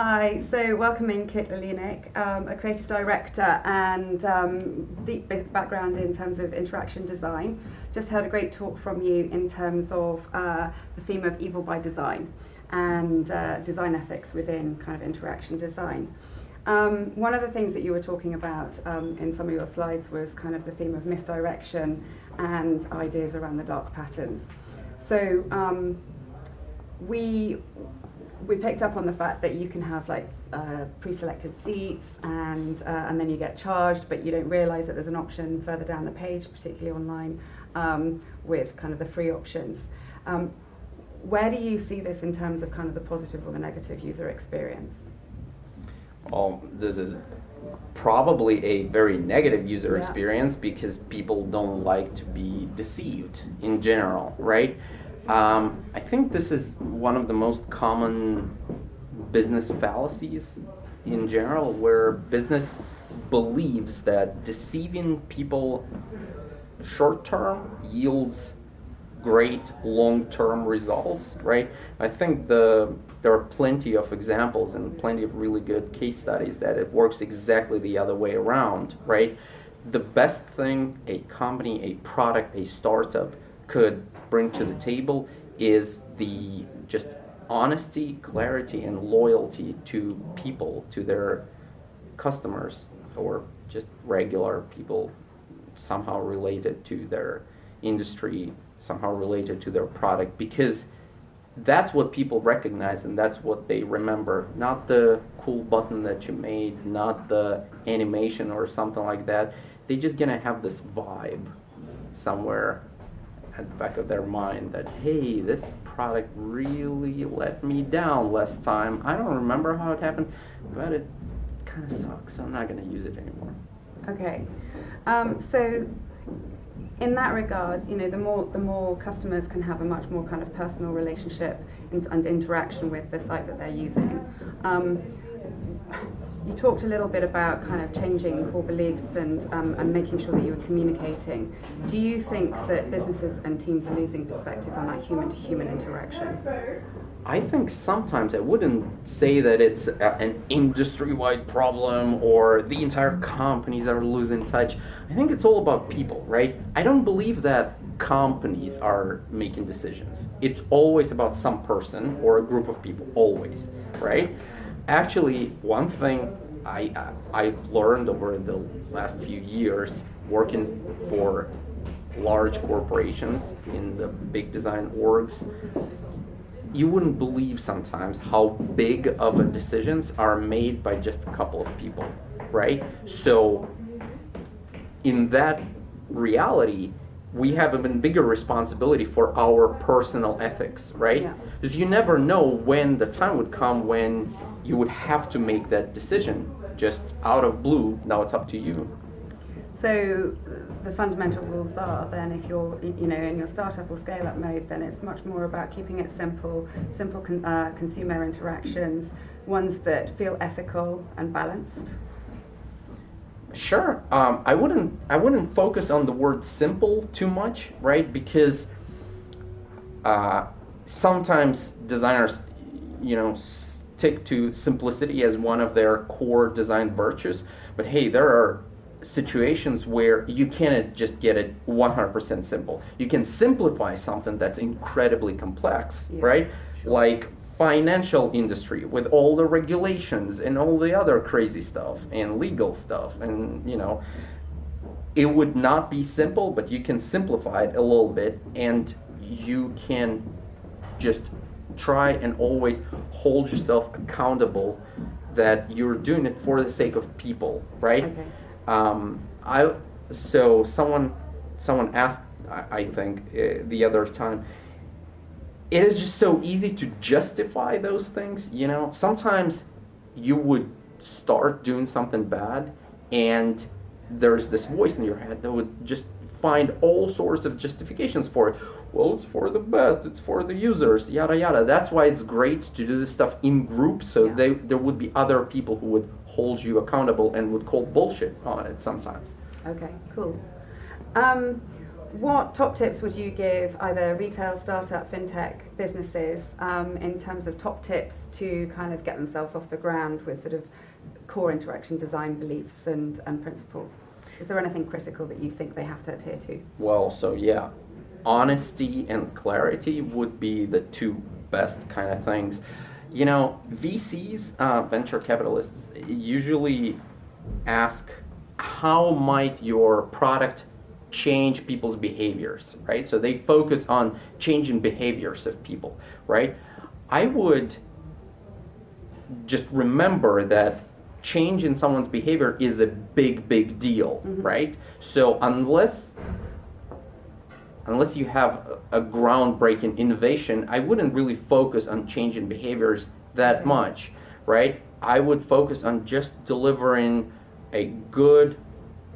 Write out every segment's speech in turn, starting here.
Hi, so welcoming Kit Oliynyk, a creative director and deep background in terms of interaction design. Just heard a great talk from you in terms of the theme of evil by design and design ethics within kind of interaction design. One of the things that you were talking about in some of your slides was kind of the theme of misdirection and ideas around the dark patterns. So we picked up on the fact that you can have like pre-selected seats and then you get charged, but you don't realize that there's an option further down the page, particularly online, with kind of the free options. Where do you see this in terms of kind of the positive or the negative user experience? Well, this is probably a very negative user experience because people don't like to be deceived in general, right? I think this is one of the most common business fallacies in general, where business believes that deceiving people short term yields great long-term results, right? I think there are plenty of examples and plenty of really good case studies that it works exactly the other way around, right? The best thing a company, a product, a startup could bring to the table is the just honesty, clarity, and loyalty to people, to their customers, or just regular people somehow related to their industry, somehow related to their product, because that's what people recognize and that's what they remember, not the cool button that you made, not the animation or something like that. They're just gonna have this vibe somewhere at the back of their mind that, hey, this product really let me down last time. I don't remember how it happened, but it kind of sucks, so I'm not going to use it anymore. Okay, so in that regard, you know, the more customers can have a much more kind of personal relationship and interaction with the site that they're using. You talked a little bit about kind of changing core beliefs and making sure that you were communicating. Do you think that businesses and teams are losing perspective on that human-to-human interaction? I think sometimes, I wouldn't say that it's an industry-wide problem or the entire companies are losing touch. I think it's all about people, right? I don't believe that companies are making decisions. It's always about some person or a group of people, always, right? Actually, one thing I've learned over the last few years working for large corporations in the big design orgs, you wouldn't believe sometimes how big of a decisions are made by just a couple of people, right? So in that reality, we have an even bigger responsibility for our personal ethics, right? Yeah. Because you never know when the time would come when you would have to make that decision just out of blue. Now it's up to you. So the fundamental rules are then, if you're, you know, in your startup or scale-up mode, then it's much more about keeping it simple consumer interactions, ones that feel ethical and balanced. Sure. I wouldn't focus on the word simple too much, right? Because sometimes designers, you know, stick to simplicity as one of their core design virtues. But hey, there are situations where you cannot just get it 100% simple. You can simplify something that's incredibly complex, right? Sure. Like financial industry with all the regulations and all the other crazy stuff and legal stuff, and you know, it would not be simple, but you can simplify it a little bit, and you can just try and always hold yourself accountable that you're doing it for the sake of people, right? Okay. So someone asked, I think the other time, it is just so easy to justify those things, you know. Sometimes you would start doing something bad and there's this voice in your head that would just find all sorts of justifications for it. Well, it's for the best, it's for the users, yada yada. That's why it's great to do this stuff in groups, so there would be other people who would hold you accountable and would call bullshit on it sometimes. Okay, cool. what top tips would you give either retail, startup, fintech businesses in terms of top tips to kind of get themselves off the ground with sort of core interaction design beliefs and principles? Is there anything critical that you think they have to adhere to? Well, so yeah, honesty and clarity would be the two best kind of things. You know, VCs, venture capitalists, usually ask, how might your product change people's behaviors, right? So they focus on changing behaviors of people, right? I would just remember that change in someone's behavior is a big deal, right? So unless you have a groundbreaking innovation, I wouldn't really focus on changing behaviors that much, right? I would focus on just delivering a good,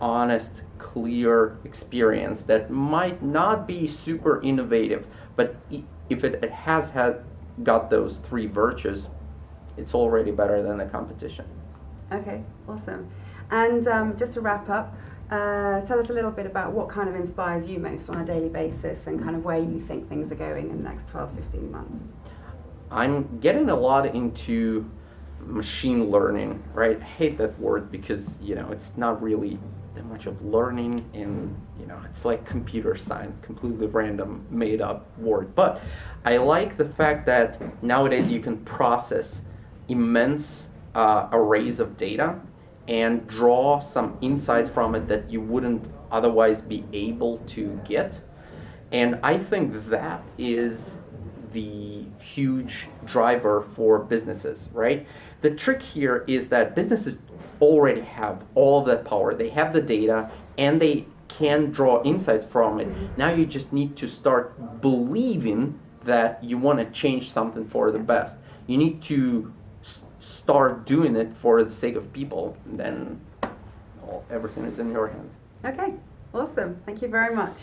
honest, clear experience that might not be super innovative, but if it has got those three virtues, it's already better than the competition. Okay, awesome. And just to wrap up, tell us a little bit about what kind of inspires you most on a daily basis and kind of where you think things are going in the next 12, 15 months. I'm getting a lot into machine learning, right? I hate that word because, you know, it's not really that much of learning, and, you know, it's like computer science, completely random, made up word. But I like the fact that nowadays you can process immense arrays of data and draw some insights from it that you wouldn't otherwise be able to get. And I think that is the huge driver for businesses, right? The trick here is that businesses already have all of that power. They have the data and they can draw insights from it. Now you just need to start believing that you want to change something for the best. You need to start doing it for the sake of people, and then everything is in your hands. Okay, awesome. Thank you very much.